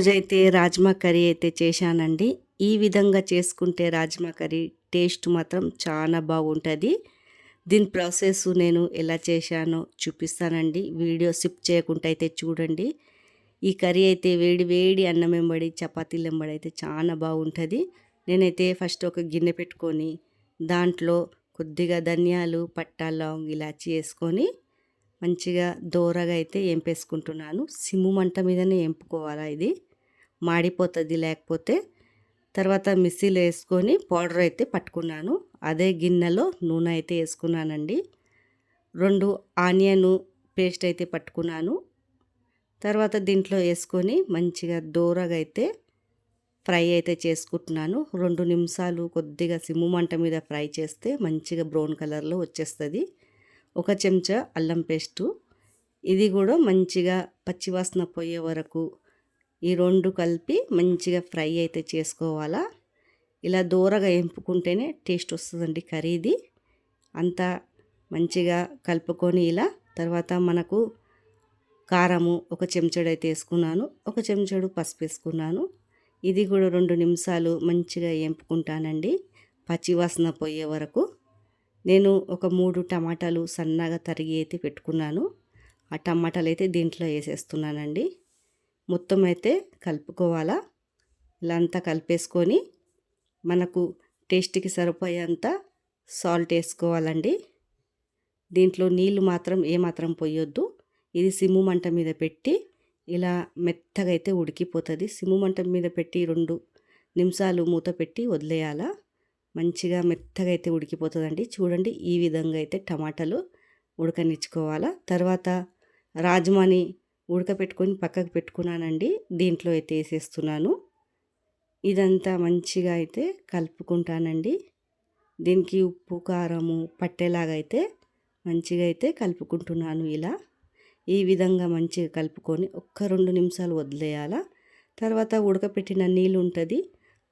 ఈరోజైతే రాజ్మా కర్రీ అయితే చేశానండి. ఈ విధంగా చేసుకుంటే రాజ్మా కర్రీ టేస్ట్ మాత్రం చాలా బాగుంటుంది. దీని ప్రాసెస్ నేను ఎలా చేశానో చూపిస్తానండి. వీడియో స్కిప్ చేయకుండా అయితే చూడండి. ఈ కర్రీ అయితే వేడి వేడి అన్నం వెంబడి చపాతీలు వెంబడి అయితే చాలా బాగుంటుంది. నేనైతే ఫస్ట్ ఒక గిన్నె పెట్టుకొని దాంట్లో కొద్దిగా ధనియాలు, పట్టా, లవంగ్, ఇలాచి వేసుకొని మంచిగా దోరగా అయితే ఏంపేసుకుంటున్నాను. సిమ్ము మంట మీదనే ఏంపుకోవాలా, ఇది మాడిపోతుంది లేకపోతే. తర్వాత మిక్సీలో వేసుకొని పౌడర్ అయితే పట్టుకున్నాను. అదే గిన్నెలో నూనె అయితే వేసుకున్నానండి. 2 ఆనియన్ పేస్ట్ అయితే పట్టుకున్నాను. తర్వాత దీంట్లో వేసుకొని మంచిగా దోరగా అయితే ఫ్రై అయితే చేసుకుంటున్నాను. 2 నిమిషాలు కొద్దిగా సిమ్ము మంట మీద ఫ్రై చేస్తే మంచిగా బ్రౌన్ కలర్లో వచ్చేస్తుంది. 1 చెంచా అల్లం పేస్టు, ఇది కూడా మంచిగా పచ్చివాసన పోయే వరకు ఈ 2 కలిపి మంచిగా ఫ్రై అయితే చేసుకోవాలా. ఇలా దూరగా ఎంపుకుంటేనే టేస్ట్ వస్తుందండి కర్రీది. అంతా మంచిగా కలుపుకొని ఇలా తర్వాత మనకు కారము 1 చెంచాడు అయితే వేసుకున్నాను. 1 చెంచాడు పసుపు వేసుకున్నాను. ఇది కూడా 2 నిమిషాలు మంచిగా ఎంపుకుంటానండి పచ్చివాసన పోయే వరకు. నేను ఒక 3 టమాటాలు సన్నగా తరిగి అయితే పెట్టుకున్నాను. ఆ టమాటాలు అయితే దీంట్లో వేసేస్తున్నానండి. మొత్తం అయితే కలుపుకోవాలా. ఇలా అంతా కలిపేసుకొని మనకు టేస్ట్కి సరిపోయేంత సాల్ట్ వేసుకోవాలండి. దీంట్లో నీళ్ళు మాత్రం ఏమాత్రం పోయొద్దు. ఇది సిమ్ము మంట మీద పెట్టి ఇలా మెత్తగా అయితే ఉడికిపోతుంది. సిమ్ము మంట మీద పెట్టి 2 నిమిషాలు మూత పెట్టి వదిలేయాలా. మంచిగా మెత్తగా అయితే ఉడికిపోతుందండి. చూడండి, ఈ విధంగా అయితే టమాటాలు ఉడకనిచ్చుకోవాలా. తర్వాత రాజ్మాని ఉడకపెట్టుకొని పక్కకు పెట్టుకున్నానండి. దీంట్లో అయితే వేసేస్తున్నాను. ఇదంతా మంచిగా అయితే కలుపుకుంటానండి. దీనికి ఉప్పు కారము పట్టేలాగా అయితే మంచిగా అయితే కలుపుకుంటున్నాను. ఇలా ఈ విధంగా మంచిగా కలుపుకొని 1-2 నిమిషాలు వదిలేయాలా. తర్వాత ఉడకపెట్టిన నీళ్ళు ఉంటుంది,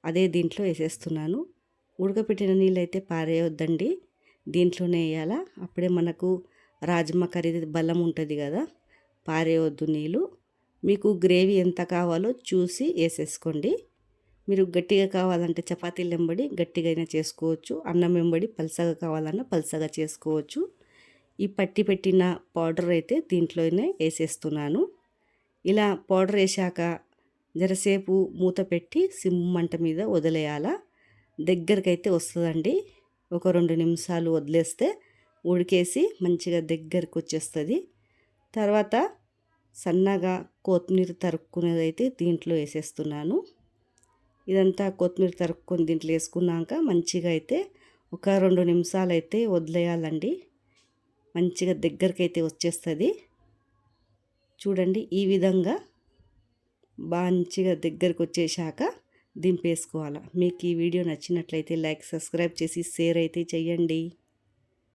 అదే దీంట్లో వేసేస్తున్నాను. ఉడకపెట్టిన నీళ్ళు అయితే పారేయొద్దండి, దీంట్లోనే వేయాలా. అప్పుడే మనకు రాజ్మా కర్రీ బలం ఉంటుంది కదా, పారేయొద్దు నీళ్ళు. మీకు గ్రేవీ ఎంత కావాలో చూసి వేసేసుకోండి. మీరు గట్టిగా కావాలంటే చపాతీలు వెంబడి గట్టిగా అయినా చేసుకోవచ్చు, అన్నం వెంబడి పలసగా కావాలన్నా పలసగా చేసుకోవచ్చు. ఈ పట్టి పెట్టిన పౌడర్ అయితే దీంట్లోనే వేసేస్తున్నాను. ఇలా పౌడర్ వేసాక జరసేపు మూత పెట్టి సిమ్ మంట మీద వదిలేయాలా. దగ్గరికి అయితే వస్తుందండి. 1-2 నిమిషాలు వదిలేస్తే ఉడికేసి మంచిగా దగ్గరికి వచ్చేస్తుంది. తర్వాత సన్నగా కొత్తిమీర తరుక్కునేది అయితే దీంట్లో వేసేస్తున్నాను. ఇదంతా కొత్తిమీర తరుక్కొని దీంట్లో వేసుకున్నాక మంచిగా అయితే 1-2 నిమిషాలు అయితే వదిలేయాలండి. మంచిగా దగ్గరికి అయితే వచ్చేస్తుంది. చూడండి, ఈ విధంగా మంచిగా దగ్గరికి వచ్చేసాక దింపేసుకోవాలి. మీకు ఈ వీడియో నచ్చినట్లయితే లైక్, సబ్స్క్రైబ్ చేసి షేర్ అయితే చేయండి.